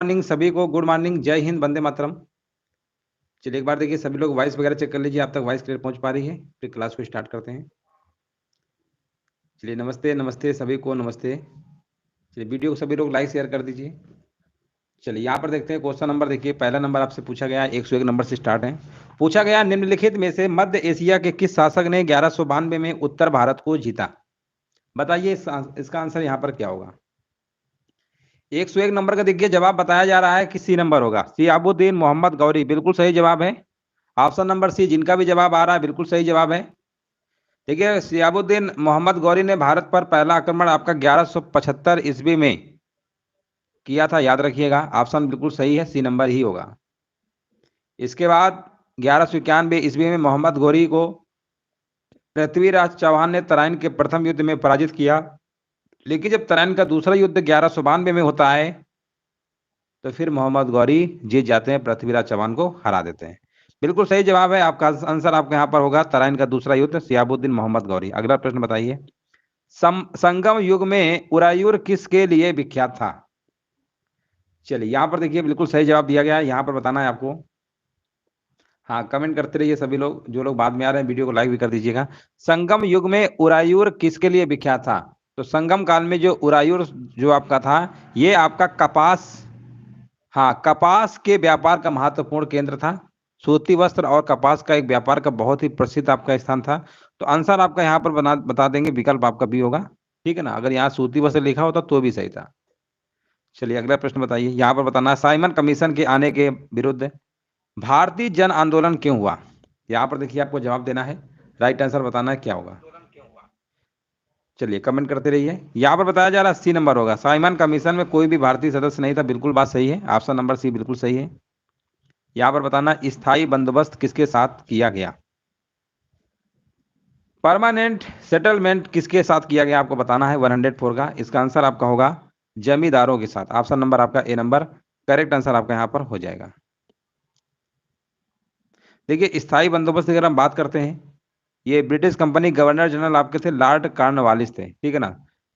Morning सभी को, good morning, जय हिंद, वंदे मातरम। चलिए एक बार देखिए सभी लोग वॉइस वगैरह चेक कर लीजिए, आप तक वॉइस क्लियर पहुंच पा रही है। फिर क्लास को स्टार्ट करते हैं। चलिए नमस्ते नमस्ते सभी को, नमस्ते। चलिए वीडियो को सभी लोग लाइक शेयर कर दीजिए। चलिए यहाँ पर देखते हैं क्वेश्चन नंबर। देखिए पहला नंबर आपसे पूछा गया, 101 नंबर से स्टार्ट है। पूछा गया निम्नलिखित में से मध्य एशिया के किस शासक ने 1192 में उत्तर भारत को जीता? बताइए इसका आंसर यहाँ पर क्या होगा। 101 नंबर का देखिए जवाब बताया जा रहा है कि सी नंबर होगा, सियाबुद्दीन मोहम्मद गौरी। बिल्कुल सही जवाब है। ऑप्शन नंबर सी, जिनका भी जवाब आ रहा है बिल्कुल सही जवाब है। देखिए सियाबुद्दीन मोहम्मद गौरी ने भारत पर पहला आक्रमण आपका 1175 ईस्वी में किया था, याद रखिएगा। ऑप्शन बिल्कुल सही है, सी नंबर ही होगा। इसके बाद 1191 ईस्वी में मोहम्मद गौरी को पृथ्वीराज चौहान ने तराइन के प्रथम युद्ध में पराजित किया। लेकिन जब तराइन का दूसरा युद्ध 1192 में होता है तो फिर मोहम्मद गौरी जीत जाते हैं, पृथ्वीराज चौहान को हरा देते हैं। बिल्कुल सही जवाब है आपका। आंसर आपका यहाँ पर होगा तराइन का दूसरा युद्ध, सियाबुद्दीन मोहम्मद गौरी। अगला प्रश्न बताइए, संगम युग में उरायूर किसके लिए विख्यात था? चलिए यहाँ पर देखिए बिल्कुल सही जवाब दिया गया है, यहाँ पर बताना है आपको। हाँ, कमेंट करते रहिए सभी लोग, जो लोग बाद में आ रहे हैं वीडियो को लाइक भी कर दीजिएगा। संगम युग में उरायूर किसके लिए विख्यात था? तो संगम काल में जो उरायूर जो आपका था, ये आपका कपास, हाँ, कपास के व्यापार का महत्वपूर्ण केंद्र था। सूती वस्त्र और कपास का एक व्यापार का बहुत ही प्रसिद्ध आपका स्थान था। तो आंसर आपका यहाँ पर बता देंगे, विकल्प आपका भी होगा, ठीक है ना। अगर यहाँ सूती वस्त्र लिखा होता तो भी सही था। चलिए अगला प्रश्न बताइए, यहाँ पर बताना है साइमन कमीशन के आने के विरुद्ध भारतीय जन आंदोलन क्यों हुआ? यहाँ पर देखिए आपको जवाब देना है, राइट आंसर बताना है क्या होगा। चलिए कमेंट करते रहिए। यहाँ पर बताया जा रहा है सी नंबर होगा, साइमन कमीशन में कोई भी भारतीय सदस्य नहीं था। बिल्कुल बात सही है, ऑप्शन नंबर सी बिल्कुल सही है। यहाँ पर बताना स्थायी बंदोबस्त किसके साथ किया गया? परमानेंट सेटलमेंट किसके साथ किया गया आपको बताना है, 104 का। इसका आंसर आपका होगा जमींदारों के साथ। ऑप्शन नंबर आपका ए नंबर करेक्ट आंसर आपका यहाँ पर हो जाएगा। देखिए स्थायी बंदोबस्त की अगर हम बात करते हैं, ये ब्रिटिश कंपनी गवर्नर जनरल आपके थे लॉर्ड कॉर्नवालिस थे, ठीक है ना।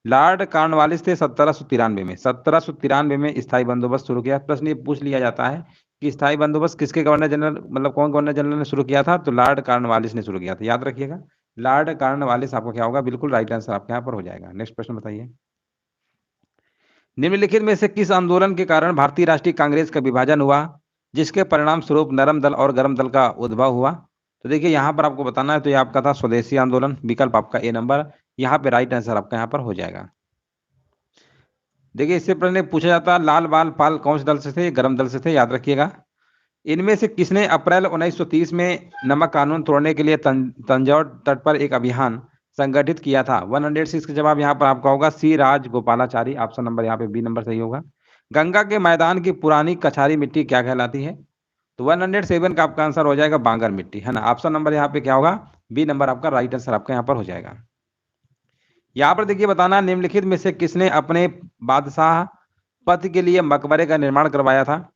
लॉर्ड कॉर्नवालिस थे 1793 में। 1793 में स्थायी बंदोबस्त शुरू किया। प्रश्न ये पूछ लिया जाता है कि स्थायी बंदोबस्त किसके गवर्नर जनरल, मतलब कौन गवर्नर जनरल ने शुरू किया था? तो लॉर्ड कॉर्नवालिस ने शुरू किया था, याद रखिएगा। लॉर्ड कॉर्नवालिस आपका क्या होगा, बिल्कुल राइट आंसर आपके यहाँ पर हो जाएगा। नेक्स्ट प्रश्न बताइए, निम्नलिखित में से किस आंदोलन के कारण भारतीय राष्ट्रीय कांग्रेस का विभाजन हुआ, जिसके परिणाम स्वरूप नरम दल और गरम दल का उद्भव हुआ? तो देखिए यहाँ पर आपको बताना है, तो ये आपका था स्वदेशी आंदोलन। विकल्प आपका ए नंबर यहाँ पे राइट आंसर आपका यहाँ पर हो जाएगा। देखिए इससे प्रश्न पूछा जाता है लाल बाल पाल कौन से दल से थे? गरम दल से थे, याद रखिएगा। इनमें से किसने अप्रैल 1930 में नमक कानून तोड़ने के लिए तंजौर तट पर एक अभियान संगठित किया था? 106 का जवाब यहाँ पर आपका होगा सी राजगोपालाचारी। ऑप्शन नंबर यहाँ पे बी नंबर सही होगा। गंगा के मैदान की पुरानी कछारी मिट्टी क्या कहलाती है? तो 107 का आपका आंसर हो जाएगा बांगर मिट्टी, है ना। ऑप्शन नंबर यहाँ पे क्या होगा, बी नंबर आपका राइट आंसर आपका यहाँ पर हो जाएगा। यहाँ पर देखिए बताना, निम्नलिखित में से किसने अपने बादशाह पति के लिए मकबरे का निर्माण करवाया था?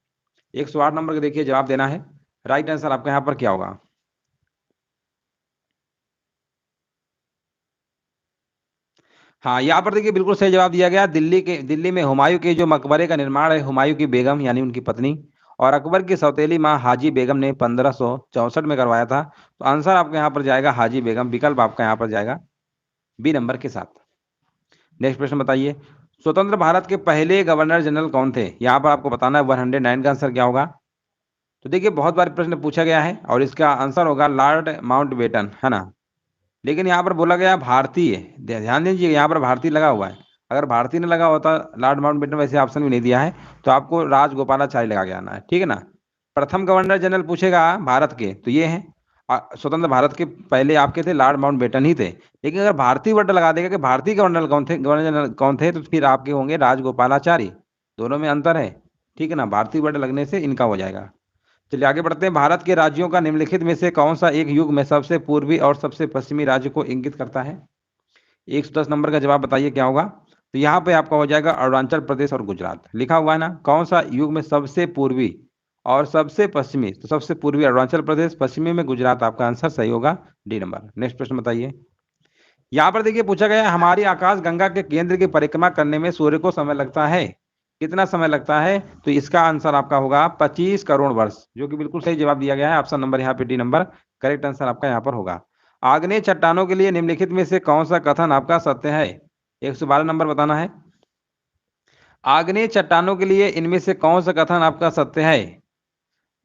108 नंबर का देखिए जवाब देना है, राइट आंसर आपका यहाँ पर क्या होगा। हाँ, यहाँ पर देखिए बिल्कुल सही जवाब दिया गया। दिल्ली में हुमायूं के जो मकबरे का निर्माण है, हुमायूं की बेगम यानी उनकी पत्नी और अकबर की सौतेली माँ हाजी बेगम ने 1564 में करवाया था। तो आंसर आपका यहाँ पर जाएगा हाजी बेगम। विकल्प आपका यहाँ पर जाएगा बी नंबर के साथ। नेक्स्ट प्रश्न बताइए, स्वतंत्र भारत के पहले गवर्नर जनरल कौन थे? यहाँ पर आपको बताना है 109 का आंसर क्या होगा। तो देखिए बहुत बार प्रश्न पूछा गया है और इसका आंसर होगा लॉर्ड माउंटबेटन, है ना। लेकिन यहाँ पर बोला गया भारतीय, ध्यान दीजिए यहाँ पर भारतीय लगा हुआ है। अगर भारतीय ने लगा होता लॉर्ड माउंटबेटन, वैसे ऑप्शन भी नहीं दिया है, तो आपको राजगोपालाचारी लगा के आना है, ठीक है ना। प्रथम गवर्नर जनरल पूछेगा भारत के तो ये हैं, स्वतंत्र भारत के पहले आपके थे लॉर्ड माउंटबेटन ही थे। लेकिन अगर भारतीय वर्ड लगा देगा कि भारतीय गवर्नर कौन थे, गवर्नर जनरल कौन थे, तो फिर आपके होंगे राजगोपालाचारी। दोनों में अंतर है, ठीक है ना। भारतीय वर्ड लगने से इनका हो जाएगा। चलिए आगे बढ़ते हैं, भारत के राज्यों का निम्नलिखित में से कौन सा एक युग में सबसे पूर्वी और सबसे पश्चिमी राज्य को इंगित करता है? 110 नंबर का जवाब बताइए क्या होगा। तो यहाँ पे आपका हो जाएगा अरुणाचल प्रदेश और गुजरात, लिखा हुआ है ना। कौन सा युग में सबसे पूर्वी और सबसे पश्चिमी? तो सबसे पूर्वी अरुणाचल प्रदेश, पश्चिमी में गुजरात। आपका आंसर सही होगा डी नंबर। नेक्स्ट प्रश्न बताइए, यहाँ पर देखिए पूछा गया हमारी आकाश गंगा के केंद्र की परिक्रमा करने में सूर्य को समय लगता है कितना समय लगता है? तो इसका आंसर आपका होगा 25 करोड़ वर्ष, जो कि बिल्कुल सही जवाब दिया गया है। ऑप्शन नंबर यहाँ पे डी नंबर करेक्ट आंसर आपका यहाँ पर होगा। आग्नेय चट्टानों के लिए निम्नलिखित में से कौन सा कथन आपका सत्य है? 112 नंबर बताना है। आग्नेय चट्टानों के लिए इनमें से कौन सा कथन आपका सत्य है?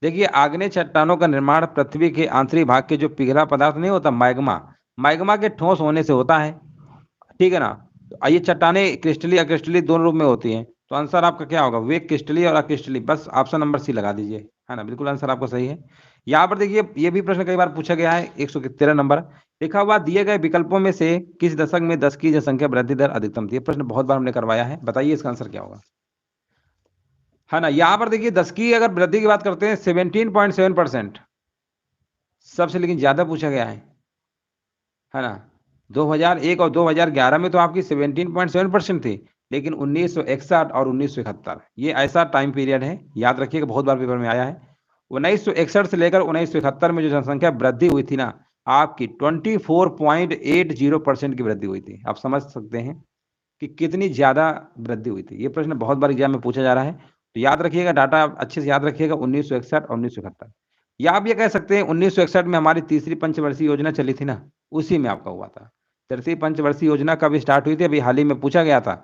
देखिए, आग्नेय चट्टानों का निर्माण पृथ्वी के आंतरिक भाग के जो पिघला पदार्थ नहीं होता, मैग्मा, मैग्मा के ठोस होने से होता है। ठीक है ना? तो ये चट्टाने क्रिस्टली अक्रिस्टली दोनों रूप में होती हैं। तो आंसर आपका क्या होगा? वे क्रिस्टली और अक्रिस्टली। बस ऑप्शन नंबर सी लगा दीजिए, है ना? बिल्कुल आंसर आपका सही है। यहाँ पर देखिए, ये भी प्रश्न कई बार पूछा गया है। 113 नंबर लिखा हुआ, दिए गए विकल्पों में से किस दशक में 10 की जनसंख्या वृद्धि दर अधिकतम थी? ये प्रश्न बहुत बार हमने करवाया है, बताइए इसका आंसर क्या होगा, है ना? यहाँ पर देखिए, 10 की अगर वृद्धि की बात करते हैं 17.7% सबसे लेकिन ज्यादा पूछा गया है ना? 2001 और 2011 में तो आपकी 17.7% थी, लेकिन 1961 और 1971 ये ऐसा टाइम पीरियड है, याद रखिएगा, बहुत बार पेपर में आया है। 1961 से लेकर 1971 में जो जनसंख्या वृद्धि हुई थी ना, आपकी 24.80% की वृद्धि हुई थी। आप समझ सकते हैं कि कितनी ज्यादा वृद्धि हुई थी। ये प्रश्न बहुत बार एग्जाम में पूछा जा रहा है, तो याद रखिएगा, डाटा अच्छे से याद रखिएगा, 1961 और 1971। या आप ये कह सकते हैं 1961 में हमारी तीसरी पंचवर्षीय योजना चली थी ना, उसी में आपका हुआ था। तीसरी पंचवर्षीय योजना कब स्टार्ट हुई थी, अभी हाल ही में पूछा गया था।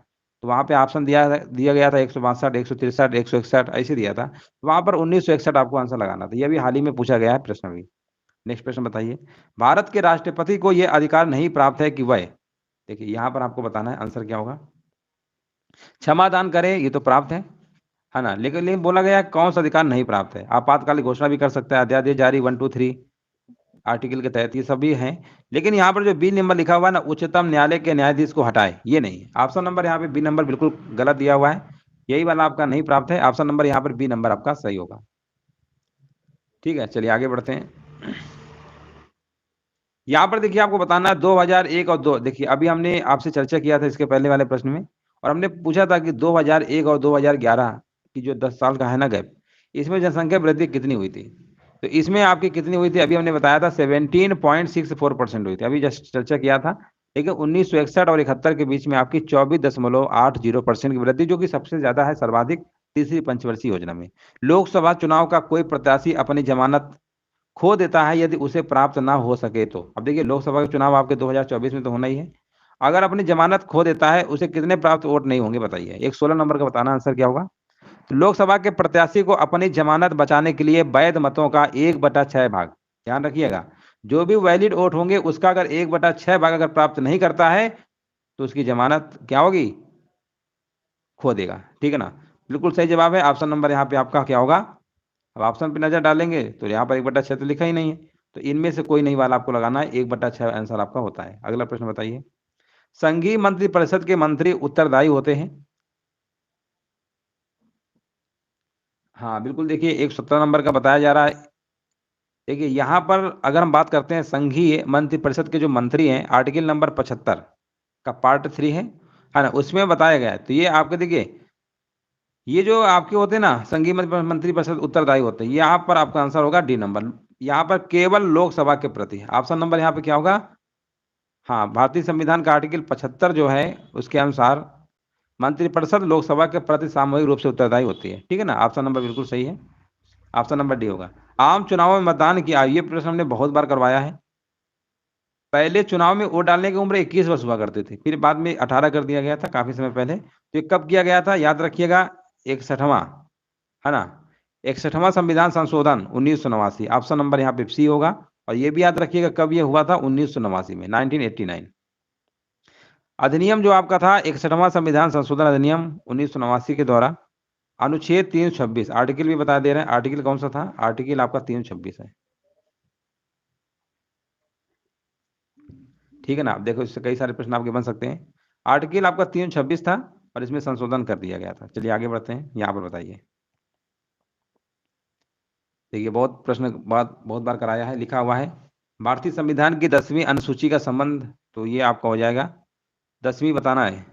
तो वहां पे ऑप्शन दिया गया था 162, 163, 161 ऐसे दिया था। वहां पर 1961 आपको आंसर लगाना था। ये भी हाल ही में पूछा गया है प्रश्न भी। नेक्स्ट प्रश्न बताइए। भारत के राष्ट्रपति को यह अधिकार नहीं प्राप्त है कि वह, देखिए यहाँ पर आपको बताना है आंसर क्या होगा। क्षमा दान करे, ये तो प्राप्त है ना? लेकिन बोला गया कौन सा अधिकार नहीं प्राप्त है। आपातकालीन घोषणा भी कर सकता है, अध्यादेश जारी 1, 2, 3 आर्टिकल के तहत, ये सभी हैं। लेकिन यहाँ पर जो बी नंबर लिखा हुआ है ना, उच्चतम न्यायालय के न्यायाधीश को हटाए, ये नहीं। ऑप्शन नंबर यहाँ पे बी नंबर बिल्कुल गलत दिया हुआ है, यही वाला आपका नहीं प्राप्त है। ऑप्शन नंबर यहाँ पर बी नंबर आपका सही होगा। ठीक है, चलिए आगे बढ़ते हैं। यहाँ पर देखिए, आपको बताना है 2001 और 2, देखिए अभी हमने आपसे चर्चा किया था इसके पहले वाले प्रश्न में, और हमने पूछा था कि 2001 और 2011 की जो 10 साल का है ना गैप, इसमें जनसंख्या वृद्धि कितनी हुई थी? तो इसमें आपकी कितनी हुई थी? अभी हमने बताया था 17.64% हुई थी, अभी जस्ट चर्चा किया था। लेकिन 1961 और 71 के बीच में आपकी 24.80% की वृद्धि, जो कि सबसे ज्यादा है, सर्वाधिक तीसरी पंचवर्षीय योजना में। लोकसभा चुनाव का कोई प्रत्याशी अपनी जमानत खो देता है यदि उसे प्राप्त ना हो सके तो। अब देखिए, लोकसभा का चुनाव आपके 2024 में तो होना ही है। अगर अपनी जमानत खो देता है, उसे कितने प्राप्त वोट नहीं होंगे बताइए? 116 नंबर का बताना आंसर क्या होगा। तो लोकसभा के प्रत्याशी को अपनी जमानत बचाने के लिए वैध मतों का 1/6 भाग, ध्यान रखिएगा, जो भी वैलिड वोट होंगे उसका अगर 1/6 भाग अगर प्राप्त नहीं करता है, तो उसकी जमानत क्या होगी? खो देगा। ठीक है ना? बिल्कुल सही जवाब है। ऑप्शन नंबर यहाँ पे आपका क्या होगा? अब ऑप्शन पे नजर डालेंगे तो यहाँ पर 1/6 तो लिखा ही नहीं है, तो इनमें से कोई नहीं वाला आपको लगाना है। 1/6 आंसर आपका होता है। अगला प्रश्न बताइए। संघीय मंत्रिपरिषद के मंत्री उत्तरदायी होते हैं। हाँ बिल्कुल, देखिए 117 नंबर का बताया जा रहा है। देखिए यहाँ पर अगर हम बात करते हैं संघीय मंत्रिपरिषद के जो मंत्री हैं, आर्टिकल नंबर 75 का पार्ट 3 है ना, उसमें बताया गया है। तो ये आपके देखिए, ये जो आपके होते हैं ना संघीय मंत्रिपरिषद उत्तरदायी होते हैं, यहाँ पर आपका आंसर होगा डी नंबर। यहाँ पर केवल लोकसभा के प्रति। ऑप्शन नंबर यहाँ पे क्या होगा? हाँ, भारतीय संविधान का आर्टिकल 75 जो है, उसके अनुसार मंत्रिपरिषद लोकसभा के प्रति सामूहिक रूप से उत्तरदायी होती है। ठीक है ना? ऑप्शन नंबर बिल्कुल सही है। ऑप्शन नंबर डी होगा। आम चुनाव में मतदान की आयु, ये प्रश्न हमने बहुत बार करवाया है। पहले चुनाव में वोट डालने की उम्र 21 वर्ष हुआ करती थी, फिर बाद में 18 कर दिया गया था काफी समय पहले। तो ये कब किया गया था? याद रखिएगा, 61वां, है ना, 61वां संविधान संशोधन 1989। ऑप्शन नंबर यहाँ पे सी होगा। और ये भी याद रखिएगा कब ये हुआ था? 1989 में, 1989। अधिनियम जो आपका था 61वां संविधान संशोधन अधिनियम 1989 के द्वारा, अनुच्छेद 326, आर्टिकल भी बता दे रहे हैं, आर्टिकल कौन सा था? आर्टिकल आपका 326 है। ठीक है ना? आप देखो, इससे कई सारे प्रश्न आपके बन सकते हैं। आर्टिकल आपका 326 था और इसमें संशोधन कर दिया गया था। चलिए आगे बढ़ते हैं। यहाँ पर बताइए। देखिए, बहुत प्रश्न बहुत बार कराया है, लिखा हुआ है भारतीय संविधान की 10वीं अनुसूची का संबंध, तो ये आपका हो जाएगा 10वीं बताना है,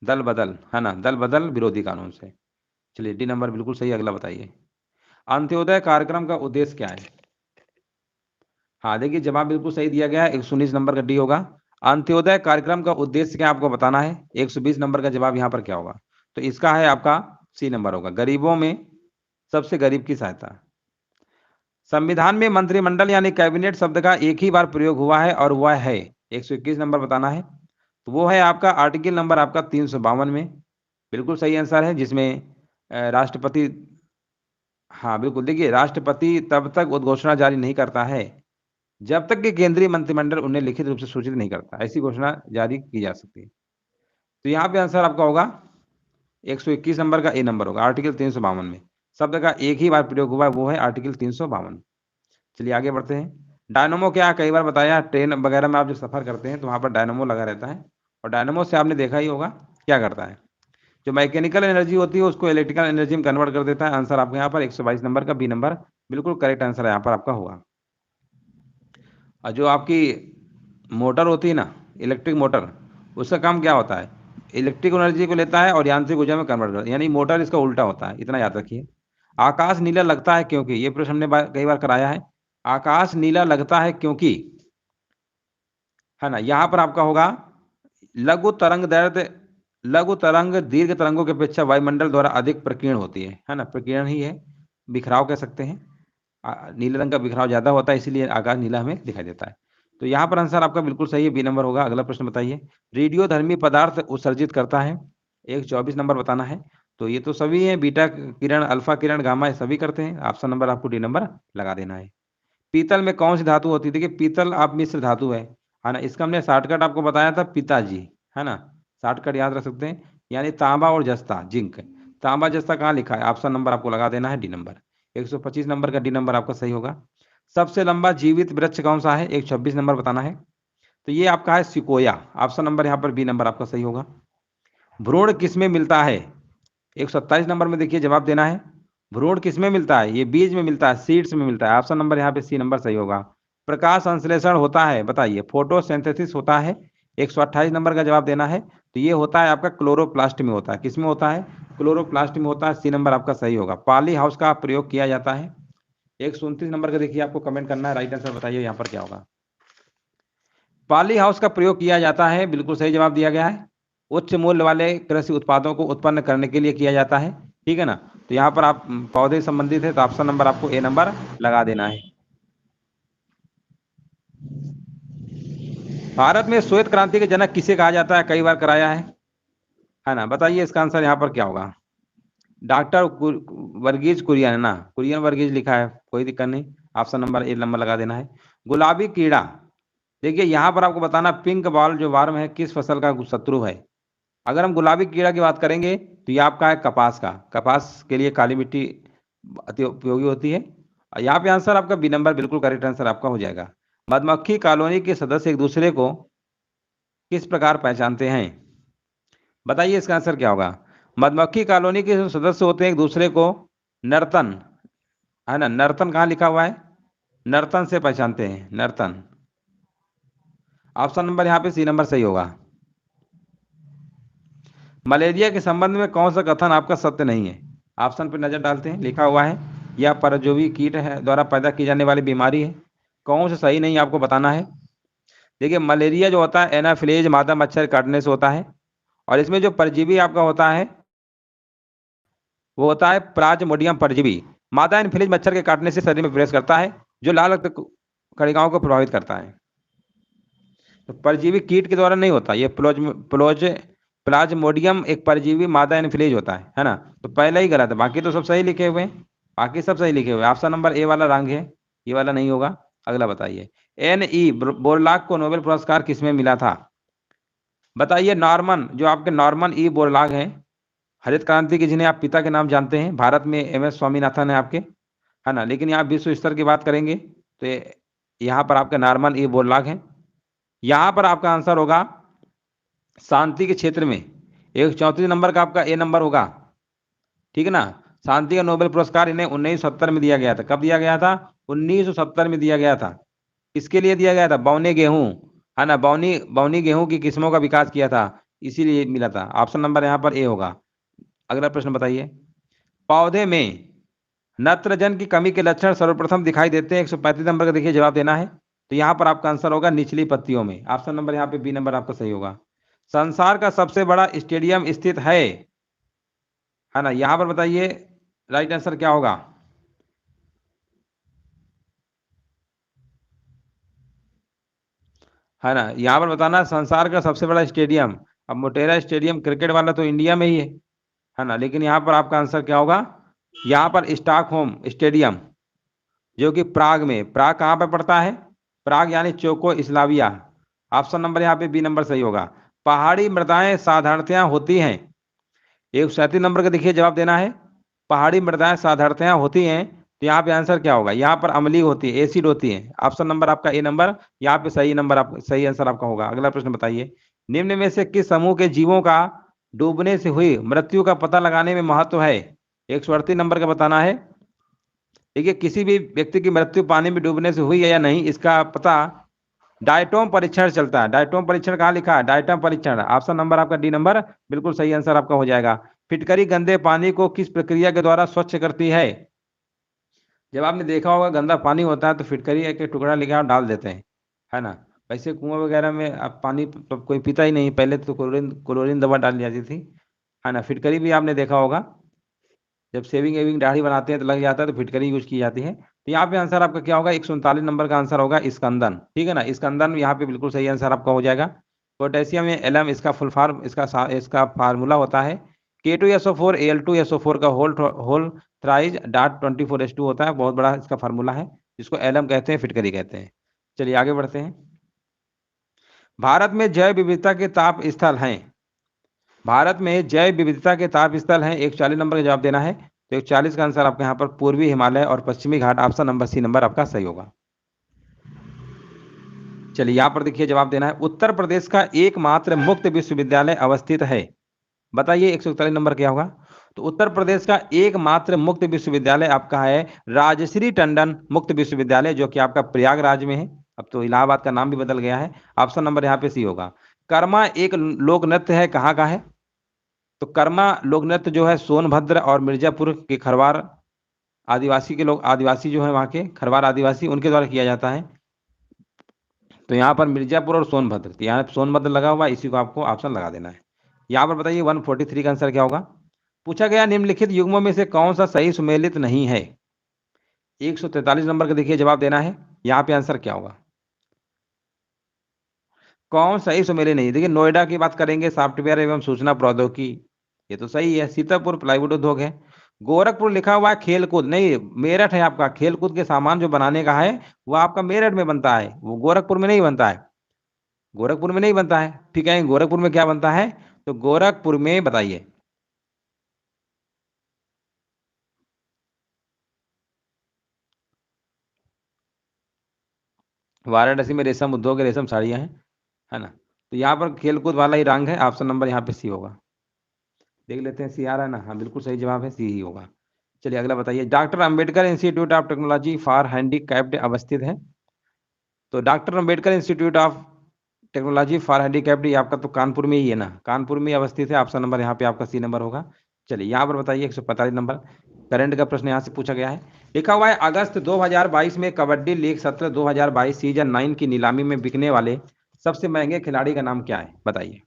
दल बदल, है ना, दल बदल विरोधी कानून से। चलिए डी नंबर बिल्कुल सही। अगला बताइए। अंत्योदय कार्यक्रम का उद्देश्य क्या है? हाँ देखिए, जवाब बिल्कुल सही दिया गया है, 119 नंबर का डी होगा। अंत्योदय कार्यक्रम का उद्देश्य क्या आपको बताना है। 120 नंबर का जवाब यहाँ पर क्या होगा, तो इसका है आपका सी नंबर होगा, गरीबों में सबसे गरीब की सहायता। संविधान में मंत्रिमंडल यानी कैबिनेट शब्द का एक ही बार प्रयोग हुआ है और वह है, 121 नंबर बताना है, तो वो है आपका आर्टिकल नंबर आपका 352 में। बिल्कुल सही आंसर है, जिसमें राष्ट्रपति, हाँ बिल्कुल, देखिए राष्ट्रपति तब तक उद्घोषणा जारी नहीं करता है जब तक कि केंद्रीय मंत्रिमंडल उन्हें लिखित रूप से सूचित नहीं करता, ऐसी घोषणा जारी की जा सकती है। तो यहाँ पे आंसर आपका होगा 121 नंबर का ए नंबर होगा, आर्टिकल 352 में शब्द का एक ही बार प्रयोग हुआ है, वो है आर्टिकल 352। चलिए आगे बढ़ते हैं। डायनमो क्या, कई बार बताया, ट्रेन वगैरह में आप जो सफर करते हैं तो वहाँ पर डायनमो लगा रहता है, और डायनमो से आपने देखा ही होगा क्या करता है, जो मैकेनिकल एनर्जी होती है उसको इलेक्ट्रिकल एनर्जी में कन्वर्ट कर देता है। आंसर आपका यहाँ पर 122 नंबर का बी नंबर बिल्कुल करेक्ट आंसर है यहाँ पर आपका होगा। और जो आपकी मोटर होती है ना, इलेक्ट्रिक मोटर, उसका काम क्या होता है, इलेक्ट्रिक एनर्जी को लेता है और यांत्रिक ऊर्जा में कन्वर्ट करता है, यानी मोटर इसका उल्टा होता है, इतना याद रखिए। आकाश नीला लगता है क्योंकि, ये प्रश्न हमने कई बार कराया है, आकाश नीला लगता है क्योंकि, है ना, यहाँ पर आपका होगा लघु तरंग दैर्ध्य, लघु तरंग दीर्घ तरंगों की अपेक्षा वायुमंडल द्वारा अधिक प्रकीर्ण होती है ना, प्रकीर्ण ही है, बिखराव कह सकते हैं, नीले रंग का बिखराव ज्यादा होता है, इसीलिए आकाश नीला हमें दिखाई देता है। तो यहाँ पर आंसर आपका बिल्कुल सही है, बी नंबर होगा। अगला प्रश्न बताइए, रेडियोधर्मी पदार्थ उत्सर्जित करता है, 124 नंबर बताना है। तो ये तो सभी हैं, बीटा किरण, अल्फा किरण, गामा, सभी करते हैं। ऑप्शन नंबर आपको डी नंबर लगा देना है। पीतल में कौन सी धातु होती है, देखिए पीतल आप मिश्र धातु है ना, इसका हमने शॉर्टकट आपको बताया था पिताजी, है ना, शॉर्टकट याद रख सकते हैं, यानी तांबा और जस्ता, जिंक। तांबा जस्ता कहाँ लिखा है, ऑप्शन नंबर आपको लगा देना है डी नंबर, 125 नंबर का डी नंबर आपका सही होगा। सबसे लंबा जीवित वृक्ष कौन सा है, 126 नंबर बताना है, तो ये आपका है सिकोया, ऑप्शन नंबर यहाँ पर बी नंबर आपका सही होगा। भ्रूण किसमें मिलता है, 127 नंबर में देखिए जवाब देना है, भ्रूण किसमें मिलता है, ये बीज में मिलता है, सीड्स में मिलता है, ऑप्शन नंबर यहाँ पे सी नंबर सही होगा। प्रकाश संश्लेषण होता है, बताइए, फोटोसिंथेसिस होता है, 128 नंबर का जवाब देना है, तो ये होता है आपका क्लोरोप्लास्ट में होता है, किसमें होता है, क्लोरोप्लास्ट में होता है, सी नंबर आपका सही होगा। पॉली हाउस का प्रयोग किया जाता है, 129 नंबर का देखिए आपको कमेंट करना है, राइट आंसर बताइए यहाँ पर क्या होगा। पॉली हाउस का प्रयोग किया जाता है, बिल्कुल सही जवाब दिया गया है, उच्च मूल्य वाले कृषि उत्पादों को उत्पन्न करने के लिए किया जाता है, ठीक है ना। तो यहाँ पर आप पौधे संबंधित है, तो ऑप्शन नंबर आपको ए नंबर लगा देना है। भारत में श्वेत क्रांति के जनक किसे कहा जाता है, कई बार कराया है ना, बताइए इसका आंसर यहाँ पर क्या होगा। डॉक्टर वर्गीज कुरियन, है ना, कुरियन वर्गीज लिखा है, कोई दिक्कत नहीं, ऑप्शन नंबर ए नंबर लगा देना है। गुलाबी कीड़ा, देखिए यहाँ पर आपको बताना, पिंक बॉल जो वर्म है किस फसल का शत्रु है। अगर हम गुलाबी कीड़ा की बात करेंगे तो ये आपका है कपास का, कपास के लिए काली मिट्टी अति उपयोगी होती है। और यहाँ पे आंसर आपका बी नंबर बिल्कुल करेक्ट आंसर आपका हो जाएगा। मधुमक्खी कॉलोनी के सदस्य एक दूसरे को किस प्रकार पहचानते हैं, बताइए इसका आंसर क्या होगा। मधुमक्खी कॉलोनी के जो सदस्य होते हैं एक दूसरे को नर्तन, है ना, नर्तन कहाँ लिखा हुआ है, नर्तन से पहचानते हैं, नर्तन, ऑप्शन नंबर यहाँ पे सी नंबर सही होगा। मलेरिया के संबंध में कौन सा कथन आपका सत्य नहीं है, ऑप्शन पर नजर डालते हैं, लिखा हुआ है यह परजीवी कीट है द्वारा पैदा की जाने वाली बीमारी है, कौन सा सही नहीं आपको बताना है। देखिए मलेरिया जो होता है एनाफिलेज मादा मच्छर काटने से होता है, और इसमें जो परजीवी आपका होता है वो होता है प्लाज्मोडियम परजीवी, मादा एनाफिलेज मच्छर के काटने से शरीर में प्रवेश करता है, जो लाल रक्त कणिकाओं को प्रभावित करता है। तो परजीवी कीट के द्वारा नहीं होता, ये प्लाज्मोडियम एक परजीवी मादा एनाफिलेज होता है ना। तो पहले ही गलत है, बाकी तो सब सही लिखे हुए हैं, बाकी सब सही लिखे हुए हैं। ऑप्शन नंबर ए वाला रंग है, ये वाला नहीं होगा। अगला बताइए, एन.ई. बोरलॉग को नोबेल पुरस्कार किसमें मिला था, बताइए। नॉर्मन, जो आपके नॉर्मन ई बोरलॉग हैं, हरित क्रांति के जिन्हें आप पिता के नाम जानते हैं, भारत में एम.एस. स्वामीनाथन है आपके, है ना, लेकिन यहाँ विश्व स्तर की बात करेंगे तो यहाँ पर आपके नॉर्मन ई बोरलॉग हैं। यहाँ पर आपका आंसर होगा शांति के क्षेत्र में, 134 नंबर का आपका ए नंबर होगा, ठीक है ना। शांति का नोबेल पुरस्कार इन्हें 1970 में दिया गया था, कब दिया गया था, 1970 में दिया गया था। किसके लिए दिया गया था, बौने गेहूं, है ना, बौनी गेहूं की किस्मों का विकास किया था, इसीलिए मिला था। ऑप्शन नंबर यहाँ पर ए होगा। अगला प्रश्न बताइए, पौधे में नत्रजन की कमी के लक्षण सर्वप्रथम दिखाई देते हैं, 135 नंबर का देखिए जवाब देना है। तो यहाँ पर आपका आंसर होगा निचली पत्तियों में। ऑप्शन नंबर यहाँ पे बी नंबर आपका सही होगा। संसार का सबसे बड़ा स्टेडियम स्थित है ना, यहाँ पर बताइए राइट आंसर क्या होगा। है ना, यहाँ पर बताना संसार का सबसे बड़ा स्टेडियम। अब मोटेरा स्टेडियम क्रिकेट वाला तो इंडिया में ही है ना, लेकिन यहाँ पर आपका आंसर क्या होगा, यहाँ पर स्टॉकहोम स्टेडियम जो कि प्राग में, प्राग कहाँ पर पड़ता है, प्राग यानी चोको इस्लाविया। ऑप्शन नंबर यहाँ पे बी नंबर सही होगा। पहाड़ी मृदाएं साधारणतया होती हैं, 137 नंबर का देखिए जवाब देना है। पहाड़ी मृदाएं साधारणतया होती हैं, तो यहाँ पे आंसर क्या होगा, यहाँ पर अम्लीय होती है, एसिड होती है। ऑप्शन नंबर आपका ए नंबर यहाँ पे सही नंबर, आप सही आंसर आपका होगा। अगला प्रश्न बताइए, निम्न में से किस समूह के जीवों का डूबने से हुई मृत्यु का पता लगाने में महत्व है। 138 नंबर का बताना है। देखिए किसी भी व्यक्ति की मृत्यु पानी में डूबने से हुई है या नहीं, इसका पता डायटोम परीक्षण चलता है। डायटोम परीक्षण कहाँ लिखा है, डायटोम परीक्षण। ऑप्शन नंबर आपका डी नंबर बिल्कुल सही आंसर आपका हो जाएगा। फिटकरी गंदे पानी को किस प्रक्रिया के द्वारा स्वच्छ करती है। जब आपने देखा होगा गंदा पानी होता है तो फिटकरी एक टुकड़ा लेकर डाल देते हैं, है ना। वैसे कुआं वगैरह में अब पानी तो कोई पीता ही नहीं, पहले तो क्लोरीन क्लोरीन दवा डाली जाती थी, है ना। फिटकरी भी आपने देखा होगा, जब सेविंग एविंग दाढ़ी बनाते हैं तो लग जाता है, तो फिटकरी यूज की जाती है। तो यहाँ पे आंसर आपका क्या होगा, 139 नंबर का आंसर होगा स्कंदन, ठीक है ना। स्कंदन यहाँ पे बिल्कुल सही आंसर आपका हो जाएगा। पोटेशियम में एलम इसका फुल फॉर्म, इसका फार्मूला होता है K2SO4 Al2SO4 का होल थ्राइज डॉट 24S2 होता है, बहुत बड़ा इसका फार्मूला है, जिसको एलम कहते हैं, फिटकरी कहते हैं। चलिए आगे बढ़ते हैं। भारत में जैव विविधता के ताप स्थल हैं, भारत में जैव विविधता के ताप स्थल हैं, 140 नंबर का जवाब देना है। तो 140 का आंसर आपके यहाँ पर पूर्वी हिमालय और पश्चिमी घाट, ऑप्शन नंबर सी नंबर आपका सही होगा। चलिए यहाँ पर देखिए जवाब देना है, उत्तर प्रदेश का एकमात्र मुक्त विश्वविद्यालय अवस्थित है। बताइए 141 नंबर क्या होगा। तो उत्तर प्रदेश का एकमात्र मुक्त विश्वविद्यालय आपका है राजश्री टंडन मुक्त विश्वविद्यालय, जो कि आपका प्रयागराज में है। अब तो इलाहाबाद का नाम भी बदल गया है। ऑप्शन नंबर यहाँ पे सी होगा। कर्मा एक लोक नृत्य है, कहाँ का है। तो कर्मा लोक नृत्य जो है सोनभद्र और मिर्जापुर के खरवार आदिवासी के लोग, आदिवासी जो है वहाँ के खरवार आदिवासी, उनके द्वारा किया जाता है। तो यहाँ पर मिर्जापुर और सोनभद्र, तो यहाँ सोनभद्र लगा हुआ, इसी को आपको ऑप्शन लगा देना है। यहाँ पर बताइए 143 का आंसर क्या होगा। पूछा गया निम्नलिखित युग्मों में से कौन सा सही सुमेलित नहीं है। 143 नंबर का देखिए जवाब देना है, यहाँ पे आंसर क्या होगा, कौन सही सुमेलित नहीं। देखिए नोएडा की बात करेंगे, सॉफ्टवेयर एवं सूचना प्रौद्योगिकी, ये तो सही है। सीतापुर प्लाईवुड उद्योग है। गोरखपुर लिखा हुआ है खेलकूद, नहीं मेरठ है आपका, खेलकूद के सामान जो बनाने का है वो आपका मेरठ में बनता है, वो गोरखपुर में नहीं बनता है, गोरखपुर में नहीं बनता है। ठीक है, गोरखपुर में क्या बनता है, तो गोरखपुर में बताइए। वाराणसी में रेशम उद्योग, रेशम साड़ियाँ हैं, है ना। तो यहाँ पर खेलकूद वाला ही रंग है, ऑप्शन नंबर यहाँ पे सी होगा। देख लेते हैं सी आ रहा है ना, हाँ बिल्कुल सही जवाब है, सी ही होगा। चलिए अगला बताइए, doctor Ambedkar institute of technology for handicapped अवस्थित है। तो doctor Ambedkar institute of technology for handicapped, ये आपका तो कानपुर में ही है ना, कानपुर में अवस्थित है। ऑप्शन नंबर यहाँ पे आपका सी नंबर होगा। चलिए यहाँ पर बताइए 145 नंबर करंट का प्रश्न यहाँ से पूछा गया है। लिखा हुआ है अगस्त 2022 में कबड्डी लीग सत्र 2022 सीजन 9 की नीलामी में बिकने वाले सबसे महंगे खिलाड़ी का नाम क्या है, बताइए।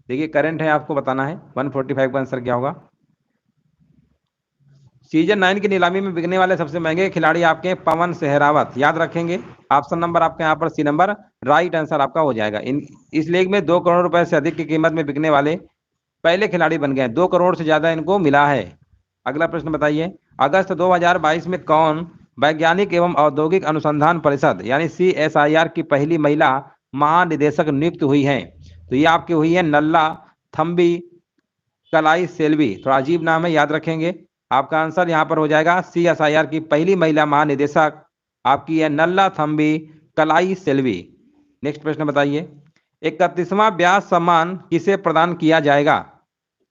देखिए करंट है, आपको बताना है। 145 का आंसर क्या होगा। सीजन 9 की नीलामी में बिकने वाले सबसे महंगे खिलाड़ी आपके पवन सहरावत, याद रखेंगे। ऑप्शन नंबर आपके यहाँ पर सी नंबर राइट आंसर आपका हो जाएगा। इस लीग में 2 करोड़ रुपए से अधिक की कीमत में बिकने वाले पहले खिलाड़ी बन गए, 2 करोड़ से ज्यादा इनको मिला है। अगला प्रश्न बताइए, अगस्त 2022 में कौन वैज्ञानिक एवं औद्योगिक अनुसंधान परिषद यानी CSIR की पहली महिला महानिदेशक नियुक्त हुई है। तो ये आपकी हुई है नल्ला थम्बी कलाई सेल्वी, थोड़ा अजीब नाम है, याद रखेंगे। आपका आंसर यहाँ पर हो जाएगा CSIR की पहली महिला महानिदेशक आपकी है नल्ला थम्बी कलाई सेल्वी। नेक्स्ट प्रश्न बताइए, 31वां व्यास सम्मान किसे प्रदान किया जाएगा।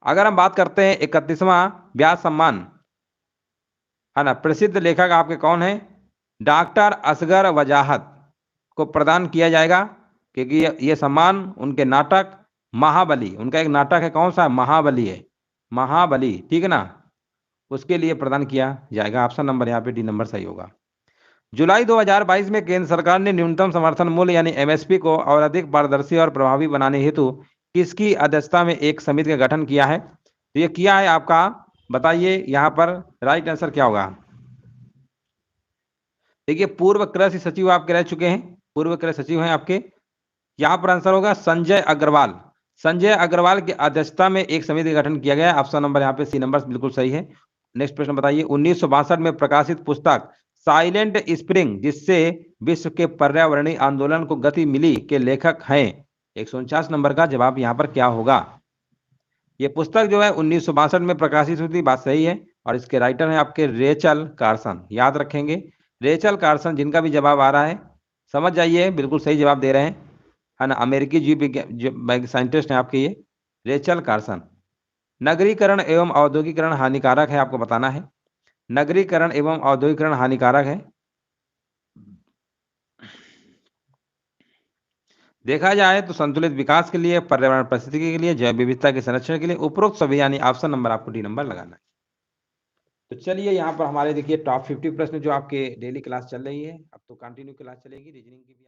अगर हम बात करते हैं 31वां व्यास सम्मान, है ना, प्रसिद्ध लेखक आपके कौन है, डॉक्टर असगर वजाहत को प्रदान किया जाएगा, क्योंकि ये सम्मान उनके नाटक महाबली, उनका एक नाटक है, कौन सा, महाबली है, महाबली, ठीक है ना, उसके लिए प्रदान किया जाएगा। ऑप्शन नंबर यहाँ पे डी नंबर सही होगा। जुलाई 2022 में केंद्र सरकार ने न्यूनतम समर्थन मूल्य यानी एमएसपी को और अधिक पारदर्शी और प्रभावी बनाने हेतु किसकी अध्यक्षता में एक समिति का गठन किया है? तो ये किया है आपका, बताइए यहाँ पर राइट आंसर क्या होगा? देखिए पूर्व कृषि सचिव आपके रह चुके हैं, पूर्व कृषि सचिव हैं आपके। यहाँ पर आंसर होगा संजय अग्रवाल। संजय अग्रवाल की अध्यक्षता में एक समिति का गठन किया गया है। ऑप्शन नंबर यहाँ पे सी नंबर बिल्कुल सही है। नेक्स्ट प्रश्न बताइए, 1962 में प्रकाशित पुस्तक साइलेंट स्प्रिंग जिससे विश्व के पर्यावरणीय आंदोलन को गति मिली के लेखक हैं? 149 नंबर का जवाब यहाँ पर क्या होगा? ये पुस्तक जो है 1962 में प्रकाशित हुई थी, बात सही है। और इसके राइटर हैं आपके रेचल कार्सन, याद रखेंगे रेचल कार्सन, जिनका भी जवाब आ रहा है समझ जाइए, बिल्कुल सही जवाब दे रहे हैं, है ना। अमेरिकी जीव साइंटिस्ट हैं आपके ये रेचल कार्सन। नगरीकरण एवं औद्योगिकरण हानिकारक है, आपको बताना है। नगरीकरण एवं औद्योगिकरण हानिकारक है। देखा जाए तो संतुलित विकास के लिए, पर्यावरण परिस्थिति के लिए, जैव विविधता के संरक्षण के लिए, उपरोक्त सभी यानी ऑप्शन नंबर आपको डी नंबर लगाना है। तो चलिए यहाँ पर हमारे देखिए टॉप 50 प्रश्न जो आपके डेली क्लास चल रही है, अब तो कंटिन्यू क्लास चलेगी रीजनिंग की भी।